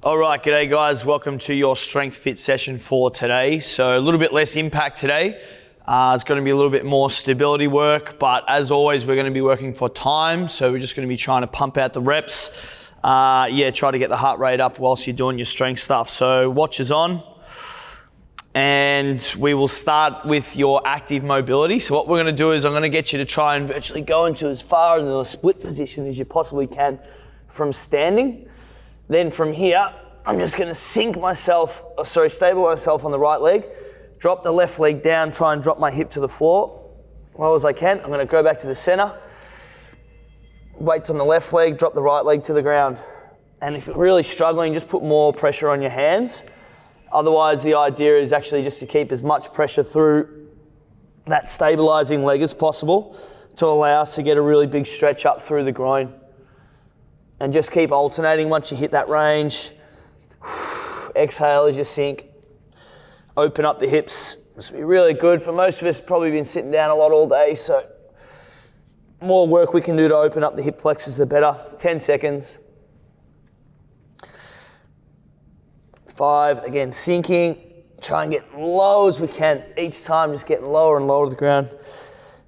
All right, g'day guys. Welcome to your Strength Fit session for today. So a little bit less impact today. It's going to be a little bit more stability work, but as always, we're going to be working for time. So we're just going to be trying to pump out the reps. Try to get the heart rate up whilst you're doing your strength stuff. So watch is on. And we will start with your active mobility. So what we're going to do is I'm going to get you to try and virtually go into as far into a split position as you possibly can from standing. Then from here, I'm just going to stabilize myself on the right leg, drop the left leg down, try and drop my hip to the floor as well as I can. I'm going to go back to the center, weights on the left leg, drop the right leg to the ground. And if you're really struggling, just put more pressure on your hands. Otherwise, the idea is actually just to keep as much pressure through that stabilizing leg as possible to allow us to get a really big stretch up through the groin. And just keep alternating once you hit that range. Exhale as you sink. Open up the hips. This will be really good. For most of us, probably been sitting down a lot all day, so more work we can do to open up the hip flexors, the better. 10 seconds. 5, again, sinking. Try and get low as we can. Each time, just getting lower and lower to the ground.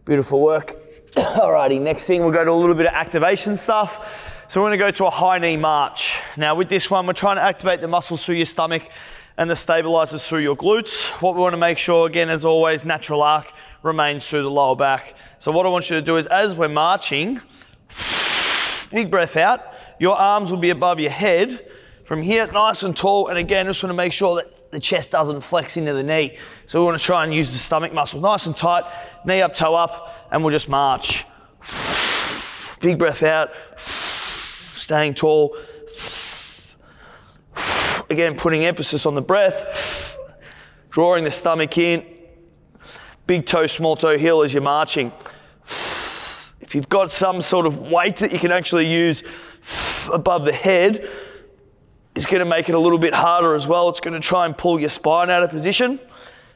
Beautiful work. Alrighty, next thing, we'll go to a little bit of activation stuff. So we're going to go to a high knee march. Now with this one, we're trying to activate the muscles through your stomach and the stabilizers through your glutes. What we want to make sure, again, as always, natural arc remains through the lower back. So what I want you to do is, as we're marching, big breath out. Your arms will be above your head. From here, nice and tall. And again, just want to make sure that the chest doesn't flex into the knee. So we want to try and use the stomach muscle nice and tight, knee up, toe up, and we'll just march. Big breath out. Staying tall. Again, putting emphasis on the breath. Drawing the stomach in. Big toe, small toe, heel as you're marching. If you've got some sort of weight that you can actually use above the head, it's going to make it a little bit harder as well. It's going to try and pull your spine out of position.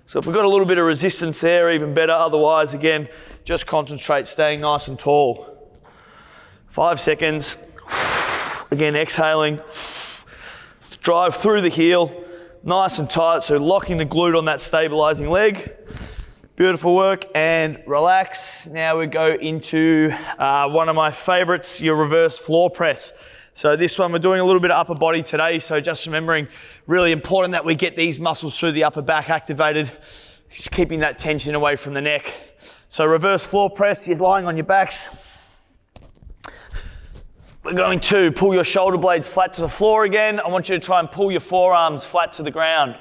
So if we've got a little bit of resistance there, even better. Otherwise, again, just concentrate, staying nice and tall. 5 seconds. Again, exhaling. Drive through the heel, nice and tight. So locking the glute on that stabilizing leg. Beautiful work, and relax. Now we go into one of my favorites, your reverse floor press. So this one, we're doing a little bit of upper body today. So just remembering, really important that we get these muscles through the upper back activated, just keeping that tension away from the neck. So reverse floor press, you're lying on your backs. We're going to pull your shoulder blades flat to the floor again. I want you to try and pull your forearms flat to the ground.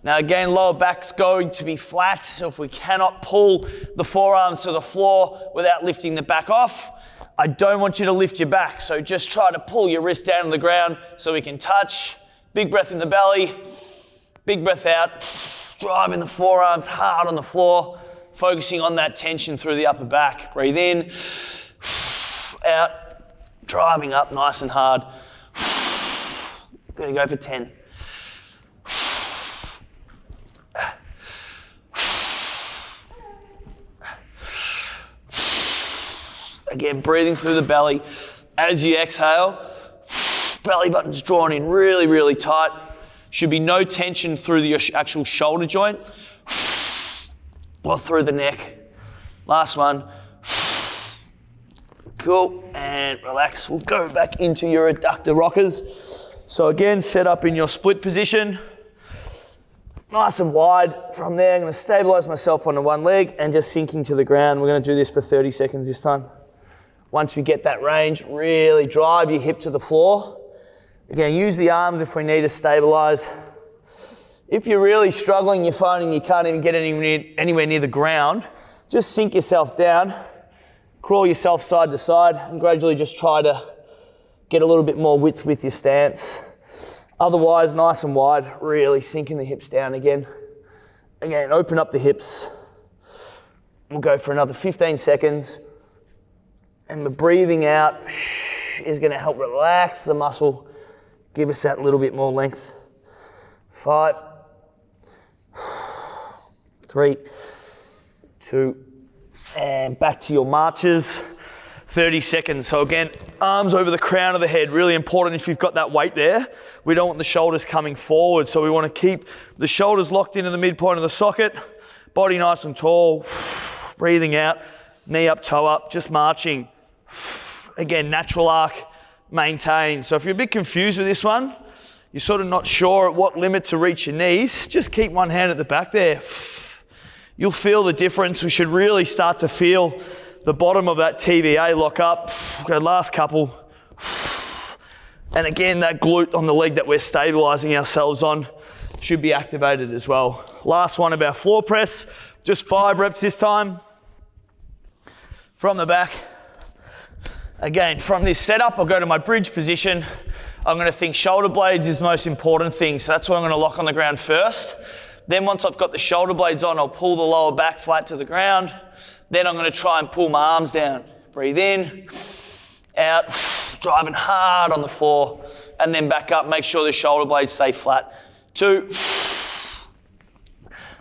Now again, lower back's going to be flat, so if we cannot pull the forearms to the floor without lifting the back off, I don't want you to lift your back, so just try to pull your wrist down to the ground so we can touch. Big breath in the belly, big breath out, driving the forearms hard on the floor, focusing on that tension through the upper back. Breathe in, out. Driving up nice and hard. Gonna go for 10. Again, breathing through the belly. As you exhale, belly button's drawn in really, really tight. Should be no tension through the actual shoulder joint or through the neck. Last one. Cool, and relax. We'll go back into your adductor rockers. So again, set up in your split position. Nice and wide. From there, I'm going to stabilize myself onto one leg and just sinking to the ground. We're going to do this for 30 seconds this time. Once we get that range, really drive your hip to the floor. Again, use the arms if we need to stabilize. If you're really struggling, you're finding you can't even get anywhere near the ground, just sink yourself down. Crawl yourself side to side and gradually just try to get a little bit more width with your stance. Otherwise, nice and wide, really sinking the hips down again. Again, open up the hips. We'll go for another 15 seconds. And the breathing out is going to help relax the muscle, give us that little bit more length. 5, 3, 2, and back to your marches. 30 seconds. So again, arms over the crown of the head, really important if you've got that weight there. We don't want the shoulders coming forward, so we want to keep the shoulders locked into the midpoint of the socket, body nice and tall, breathing out, knee up, toe up, just marching. Again, natural arc, maintain. So if you're a bit confused with this one, you're sort of not sure at what limit to reach your knees, just keep one hand at the back there. You'll feel the difference. We should really start to feel the bottom of that TVA lock up. Okay, last couple. And again, that glute on the leg that we're stabilizing ourselves on should be activated as well. Last one of our floor press, just 5 reps this time. From the back. Again, from this setup, I'll go to my bridge position. I'm gonna think shoulder blades is the most important thing. So that's what I'm gonna lock on the ground first. Then once I've got the shoulder blades on, I'll pull the lower back flat to the ground. Then I'm gonna try and pull my arms down. Breathe in, out, driving hard on the floor, and then back up, make sure the shoulder blades stay flat. 2,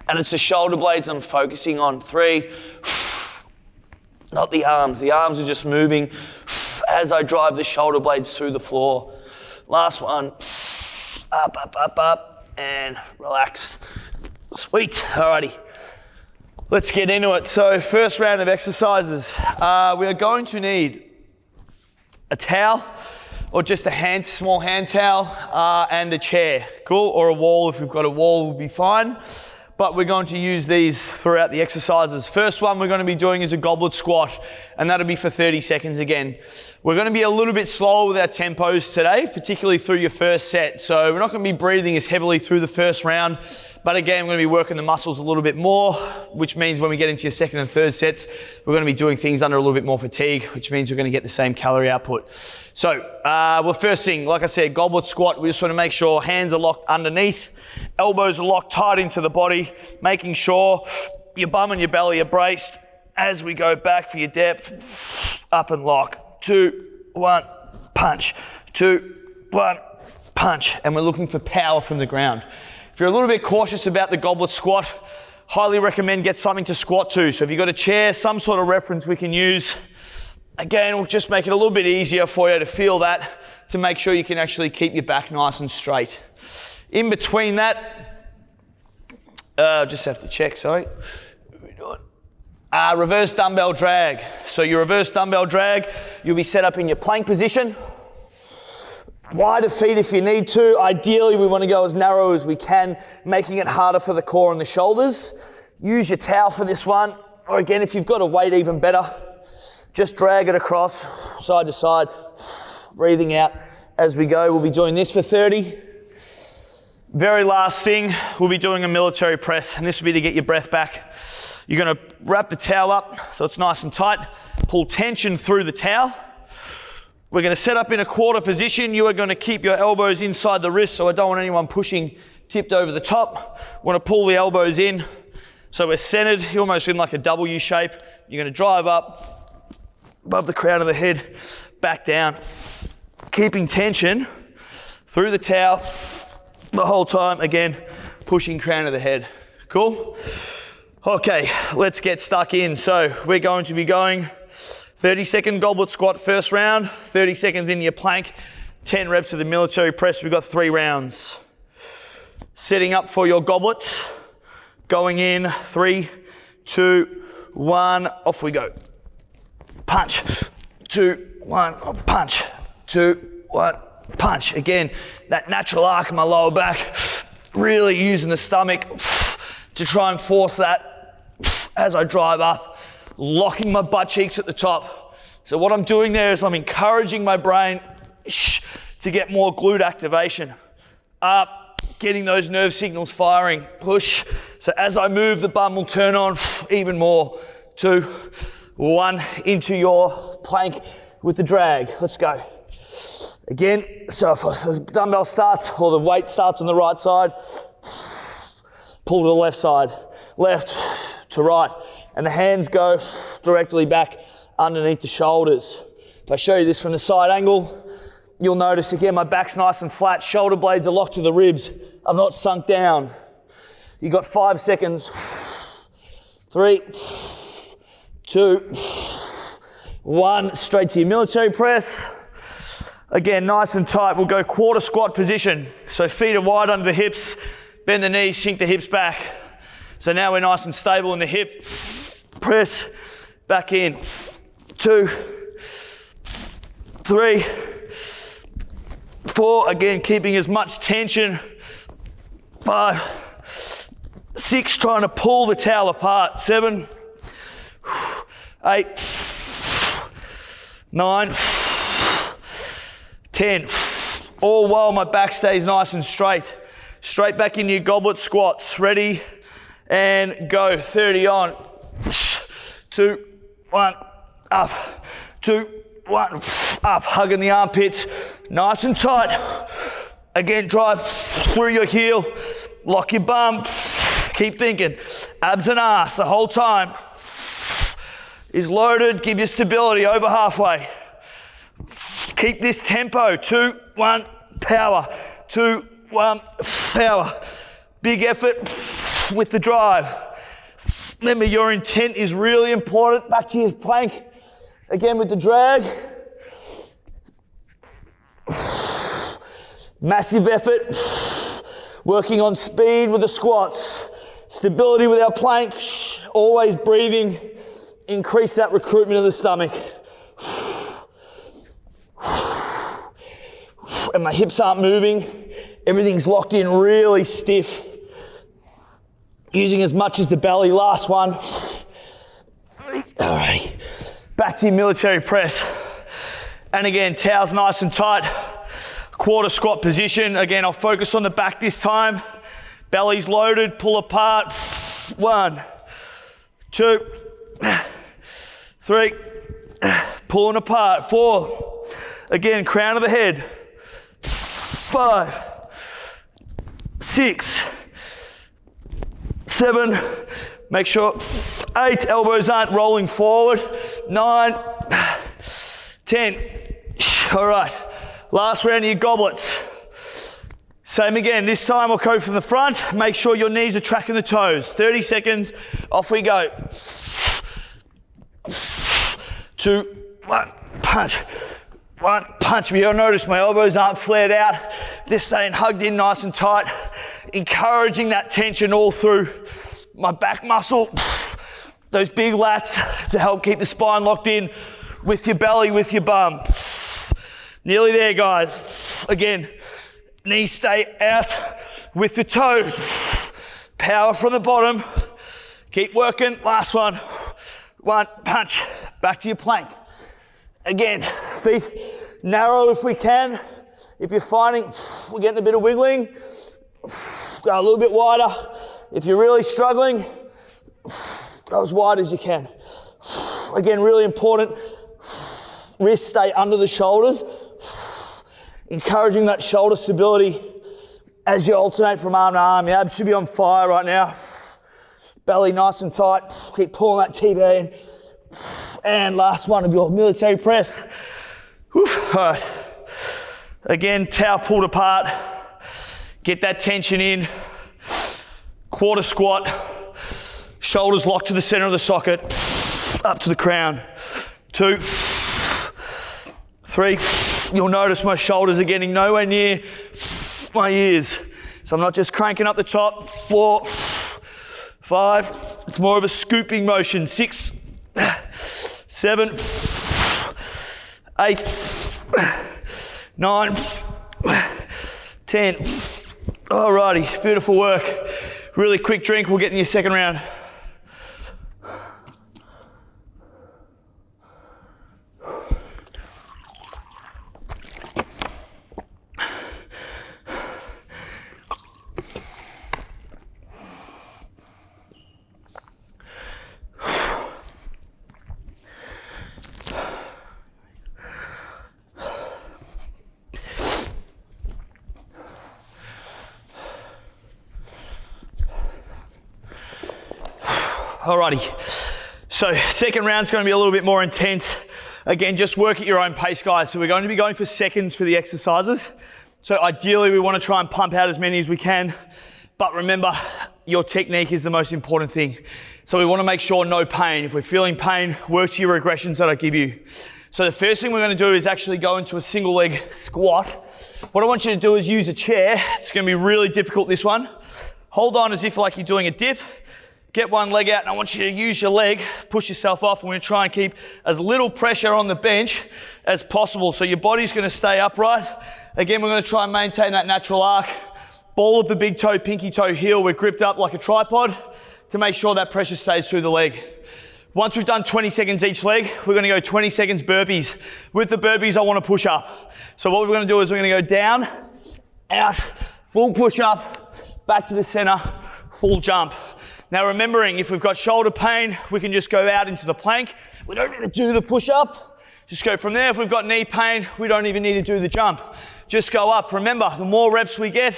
and it's the shoulder blades I'm focusing on. 3, not the arms. The arms are just moving as I drive the shoulder blades through the floor. Last one, up, up, up, up, and relax. Sweet, alrighty. Let's get into it. So first round of exercises. We are going to need a towel or just a small hand towel and a chair. Cool, or a wall. If we've got a wall, will be fine. But we're going to use these throughout the exercises. First one we're going to be doing is a goblet squat, and that'll be for 30 seconds again. We're going to be a little bit slower with our tempos today, particularly through your first set. So we're not going to be breathing as heavily through the first round, but again, we're going to be working the muscles a little bit more, which means when we get into your second and third sets, we're going to be doing things under a little bit more fatigue, which means we're going to get the same calorie output. So, well, first thing, like I said, goblet squat, we just want to make sure hands are locked underneath, elbows are locked tight into the body, making sure your bum and your belly are braced as we go back for your depth, up and lock. 2, 1, punch. 2, 1, punch. And we're looking for power from the ground. If you're a little bit cautious about the goblet squat, highly recommend get something to squat to. So if you've got a chair, some sort of reference we can use. Again, we'll just make it a little bit easier for you to feel that, to make sure you can actually keep your back nice and straight. In between that, just have to check, sorry. Reverse dumbbell drag. So your reverse dumbbell drag, you'll be set up in your plank position. Wider feet if you need to. Ideally, we want to go as narrow as we can, making it harder for the core and the shoulders. Use your towel for this one. Or again, if you've got a weight, even better. Just drag it across, side to side, breathing out as we go. We'll be doing this for 30. Very last thing, we'll be doing a military press, and this will be to get your breath back. You're gonna wrap the towel up so it's nice and tight. Pull tension through the towel. We're gonna set up in a quarter position. You are gonna keep your elbows inside the wrist, so I don't want anyone pushing tipped over the top. Wanna pull the elbows in so we're centered. You're almost in like a W shape. You're gonna drive up above the crown of the head, back down, keeping tension through the towel the whole time. Again, pushing crown of the head. Cool? Okay, let's get stuck in. So we're going to be going 30-second goblet squat first round, 30 seconds in your plank, 10 reps of the military press. We've got 3 rounds. Setting up for your goblets, going in, 3, 2, 1, off we go. Punch, 2, 1, punch, 2, 1, punch. Again, that natural arc in my lower back, really using the stomach to try and force that as I drive up, locking my butt cheeks at the top. So what I'm doing there is I'm encouraging my brain to get more glute activation. Up, getting those nerve signals firing, push. So as I move, the bum will turn on even more. 2, 1, into your plank with the drag. Let's go. Again, so if the dumbbell starts or the weight starts on the right side, pull to the left side, left to right, and the hands go directly back underneath the shoulders. If I show you this from the side angle, you'll notice again my back's nice and flat, shoulder blades are locked to the ribs. I'm not sunk down. You got 5 seconds. 3, 2, 1, straight to your military press. Again, nice and tight. We'll go quarter squat position. So feet are wide under the hips, bend the knees, sink the hips back. So now we're nice and stable in the hip. Press back in. 2, 3, 4. Again, keeping as much tension. 5, 6, trying to pull the towel apart. 7, 8, 9, 10. All while my back stays nice and straight. Straight back into your goblet squats. Ready and go. 30 on. 2, 1, up. 2, 1, up. Hugging the armpits. Nice and tight. Again, drive through your heel. Lock your bum. Keep thinking. Abs and ass the whole time. Is loaded. Give you stability over halfway. Keep this tempo. 2, 1, power. 2, 1, power. Big effort with the drive. Remember, your intent is really important. Back to your plank. Again with the drag. Massive effort. Working on speed with the squats. Stability with our plank. Always breathing. Increase that recruitment of the stomach. And my hips aren't moving. Everything's locked in really stiff. Using as much as the belly. Last one. All right. Back to your military press. And again, towels nice and tight. Quarter squat position. Again, I'll focus on the back this time. Belly's loaded, pull apart. 1, 2, 3, pulling apart. 4, again, crown of the head. 5, 6, 7, make sure 8, elbows aren't rolling forward. 9, 10. All right, last round of your goblets. Same again, this time I'll go from the front. Make sure your knees are tracking the toes. 30 seconds, off we go. 2, 1, punch. 1, punch. But you'll notice my elbows aren't flared out. They're staying hugged in nice and tight. Encouraging that tension all through my back muscle. Those big lats to help keep the spine locked in with your belly, with your bum. Nearly there, guys. Again, knees stay out with the toes. Power from the bottom. Keep working. Last one. 1, punch. Back to your plank. Again, feet narrow if we can. If you're finding we're getting a bit of wiggling, go a little bit wider. If you're really struggling, go as wide as you can. Again, really important. Wrists stay under the shoulders. Encouraging that shoulder stability as you alternate from arm to arm. Your abs should be on fire right now. Belly nice and tight. Keep pulling that TV in. And last one of your military press. All right. Again, towel pulled apart. Get that tension in. Quarter squat. Shoulders locked to the center of the socket. Up to the crown. 2, 3. You'll notice my shoulders are getting nowhere near my ears. So I'm not just cranking up the top. 4, 5. It's more of a scooping motion. 6, 7, 8, 9, 10. Alrighty, beautiful work. Really quick drink, we'll get in your second round. Alrighty, so second round's going to be a little bit more intense. Again, just work at your own pace, guys. So we're going to be going for seconds for the exercises. So ideally we want to try and pump out as many as we can. But remember, your technique is the most important thing. So we want to make sure no pain. If we're feeling pain, work to your regressions that I give you. So the first thing we're going to do is actually go into a single leg squat. What I want you to do is use a chair. It's going to be really difficult, this one. Hold on as if like you're doing a dip. Get one leg out, and I want you to use your leg, push yourself off. We're going to try and keep as little pressure on the bench as possible. So your body's going to stay upright. Again, we're going to try and maintain that natural arc. Ball of the big toe, pinky toe, heel, we're gripped up like a tripod to make sure that pressure stays through the leg. Once we've done 20 seconds each leg, we're going to go 20 seconds burpees. With the burpees, I want to push up. So what we're going to do is we're going to go down, out, full push up, back to the center, full jump. Now remembering, if we've got shoulder pain, we can just go out into the plank. We don't need to do the push up. Just go from there. If we've got knee pain, we don't even need to do the jump. Just go up. Remember, the more reps we get,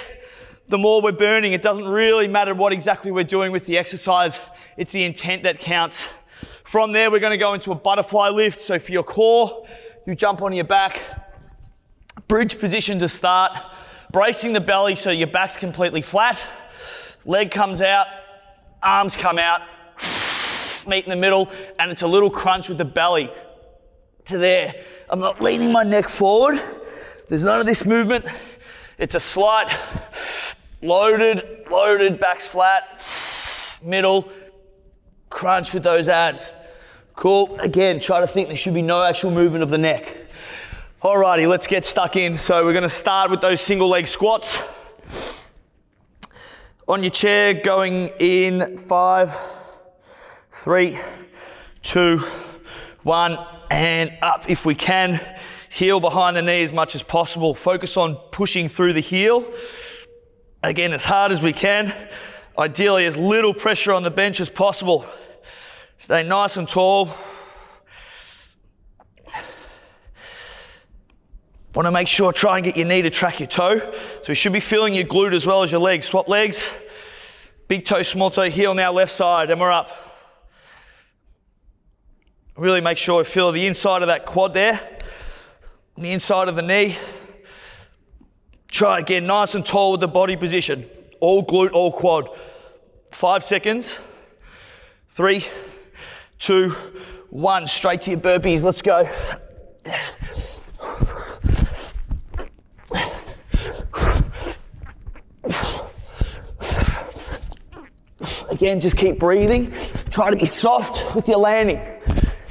the more we're burning. It doesn't really matter what exactly we're doing with the exercise. It's the intent that counts. From there, we're going to go into a butterfly lift. So for your core, you jump on your back, bridge position to start, bracing the belly so your back's completely flat. Leg comes out, arms come out, meet in the middle, and it's a little crunch with the belly to there. I'm not leaning my neck forward. There's none of this movement. It's a slight loaded, back's flat, middle, crunch with those abs. Cool. Again, try to think there should be no actual movement of the neck. Alrighty, let's get stuck in. So we're going to start with those single leg squats. On your chair, going in 5, 3, 2, 1, and up if we can. Heel behind the knee as much as possible. Focus on pushing through the heel. Again, as hard as we can. Ideally, as little pressure on the bench as possible. Stay nice and tall. Want to make sure, try and get your knee to track your toe. So you should be feeling your glute as well as your legs. Swap legs. Big toe, small toe, heel now left side, and we're up. Really make sure you feel the inside of that quad there, the inside of the knee. Try again, nice and tall with the body position. All glute, all quad. 5 seconds. 3, 2, 1. Straight to your burpees. Let's go. Again, just keep breathing. Try to be soft with your landing.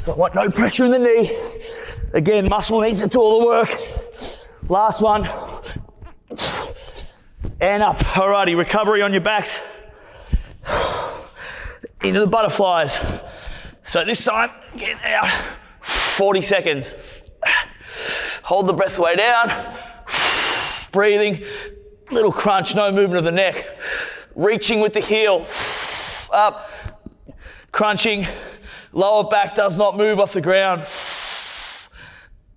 Don't want no pressure in the knee. Again, muscle needs to do all the work. Last one. And up. Alrighty, recovery on your backs. Into the butterflies. So this time, get out. 40 seconds. Hold the breath way down. Breathing. Little crunch, no movement of the neck. Reaching with the heel. Up. Crunching. Lower back does not move off the ground.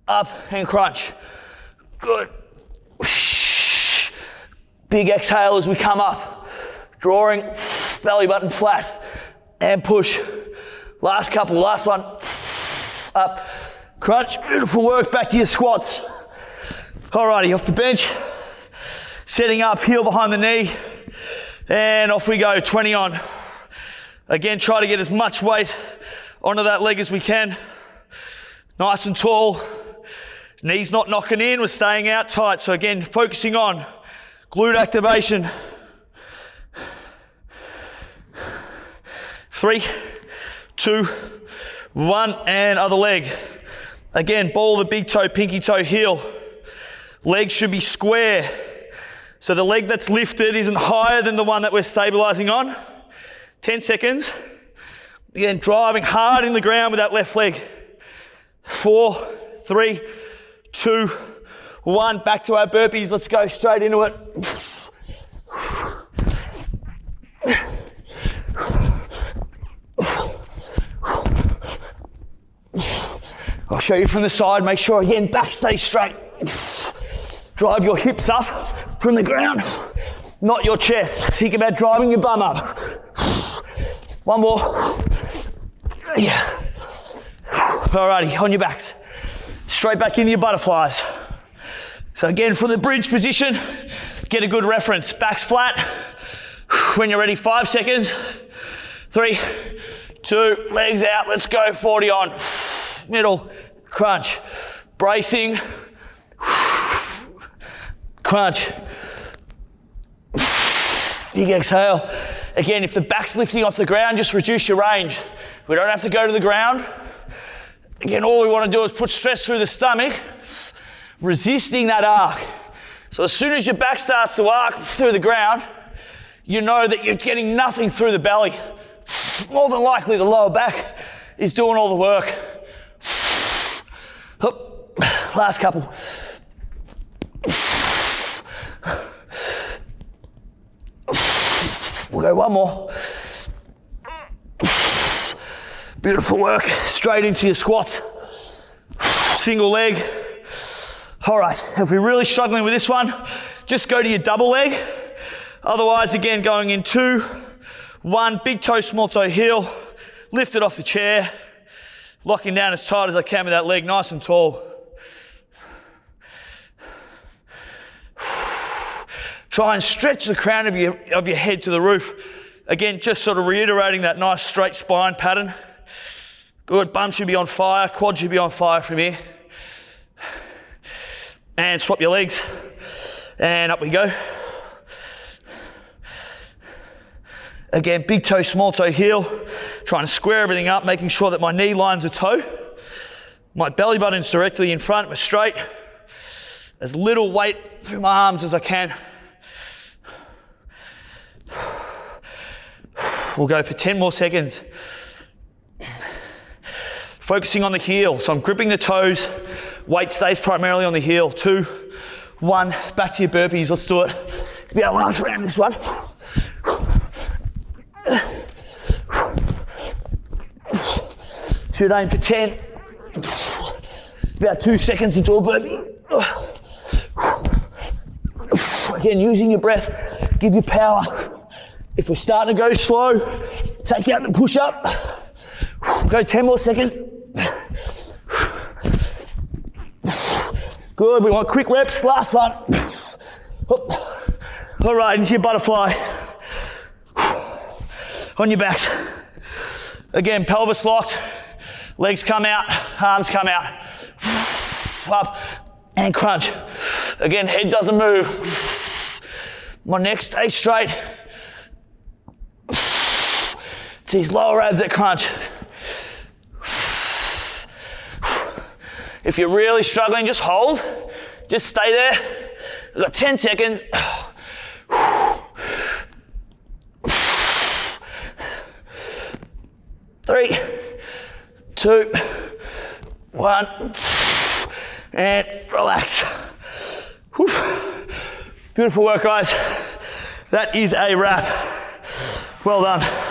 Up and crunch. Good. Big exhale as we come up. Drawing belly button flat. And push. Last couple, last one. Up. Crunch. Beautiful work. Back to your squats. Alrighty, off the bench. Setting up, heel behind the knee. And off we go, 20 on. Again, try to get as much weight onto that leg as we can. Nice and tall. Knees not knocking in, we're staying out tight. So again, focusing on glute activation. 3, 2, 1, and other leg. Again, ball the big toe, pinky toe, heel. Legs should be square. So the leg that's lifted isn't higher than the one that we're stabilizing on. 10 seconds. Again, driving hard in the ground with that left leg. 4, 3, 2, 1. Back to our burpees. Let's go straight into it. I'll show you from the side. Make sure, again, back stays straight. Drive your hips up from the ground, not your chest. Think about driving your bum up. One more. Yeah. Alrighty, on your backs. Straight back into your butterflies. So again, from the bridge position, get a good reference. Back's flat, When you're ready, 5 seconds. 3, 2, legs out, let's go, 40 on. Middle, crunch. Bracing, crunch. Big exhale. Again, if the back's lifting off the ground, just reduce your range. We don't have to go to the ground. Again, all we want to do is put stress through the stomach, resisting that arc. So as soon as your back starts to arc through the ground, you know that you're getting nothing through the belly. More than likely, the lower back is doing all the work. Last couple. We'll go one more. Beautiful work. Straight into your squats. Single leg. All right, if you're really struggling with this one, just go to your double leg. Otherwise, again, going in 2, 1, big toe, small toe, heel. Lift it off the chair. Locking down as tight as I can with that leg, nice and tall. Try and stretch the crown of your head to the roof. Again, just sort of reiterating that nice straight spine pattern. Good, bum should be on fire, quad should be on fire from here. And swap your legs. And up we go. Again, big toe, small toe, heel. Trying to square everything up, making sure that my knee lines a toe. My belly button's directly in front, we're straight. As little weight through my arms as I can. We'll go for 10 more seconds. Focusing on the heel. So I'm gripping the toes. Weight stays primarily on the heel. 2, 1, back to your burpees. Let's do it. It's about last round, this one. Should aim for 10. About 2 seconds into a burpee. Again, using your breath, give you power. If we're starting to go slow, take out the push up. Go 10 more seconds. Good, we want quick reps, last one. All right, into your butterfly. On your back. Again, pelvis locked, legs come out, arms come out. Up and crunch. Again, head doesn't move. My neck stays straight. It's these lower abs that crunch. If you're really struggling, just hold. Just stay there. We've got 10 seconds. 3, 2, 1, and relax. Whew. Beautiful work, guys. That is a wrap. Well done.